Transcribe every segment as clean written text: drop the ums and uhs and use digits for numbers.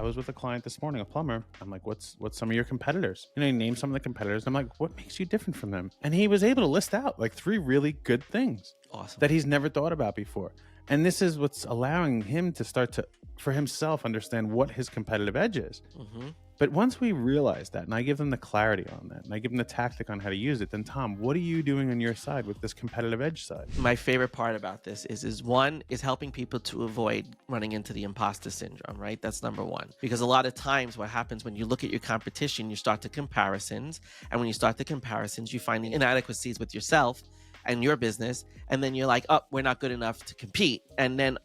was with a client this morning, a plumber. I'm like, what's some of your competitors? He named some of the competitors. I'm like, what makes you different from them? And he was able to list out like 3 really good things Awesome. that he's never thought about before. And this is what's allowing him to start to, for himself, understand what his competitive edge is. Mm-hmm. But once we realize that, and I give them the clarity on that, and I give them the tactic on how to use it, then Tom, what are you doing on your side with this competitive edge side? My favorite part about this is one is helping people to avoid running into the imposter syndrome, right? That's number one. Because a lot of times what happens when you look at your competition, you start the comparisons. And when you start the comparisons, you find the inadequacies with yourself and your business. And then you're like, oh, we're not good enough to compete. And then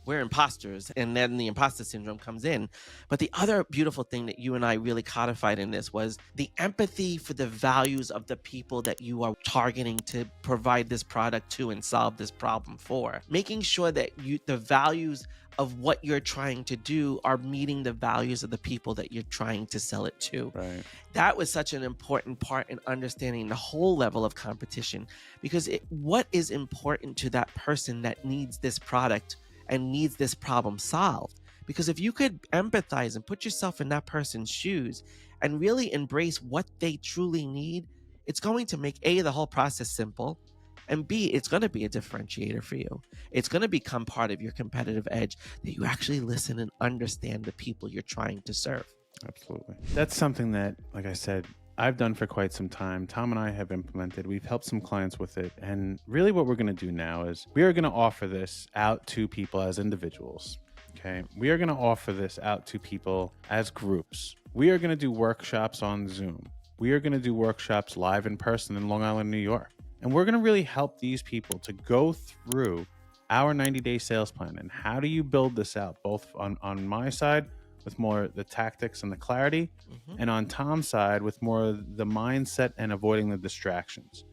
we're imposters, and then the imposter syndrome comes in. But the other beautiful thing that you and I really codified in this was the empathy for the values of the people that you are targeting to provide this product to and solve this problem for. Making sure that the values of what you're trying to do are meeting the values of the people that you're trying to sell it to. Right. That was such an important part in understanding the whole level of competition, because what is important to that person that needs this product and needs this problem solved. Because if you could empathize and put yourself in that person's shoes and really embrace what they truly need, it's going to make A, the whole process simple, and B, it's going to be a differentiator for you. It's going to become part of your competitive edge that you actually listen and understand the people you're trying to serve. Absolutely. That's something that, like I said, I've done for quite some time. Tom and I have implemented. We've helped some clients with it. And really what we're going to do now is we are going to offer this out to people as individuals. Okay. We are going to offer this out to people as groups. We are going to do workshops on Zoom. We are going to do workshops live in person in Long Island, New York. And we're going to really help these people to go through our 90-day sales plan. And how do you build this out, both on my side, with more the tactics and the clarity, and on Tom's side with more the mindset and avoiding the distractions.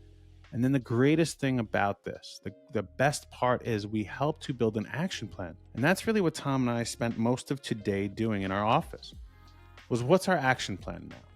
And then the greatest thing about this, the best part is we help to build an action plan. And that's really what Tom and I spent most of today doing in our office, was what's our action plan now?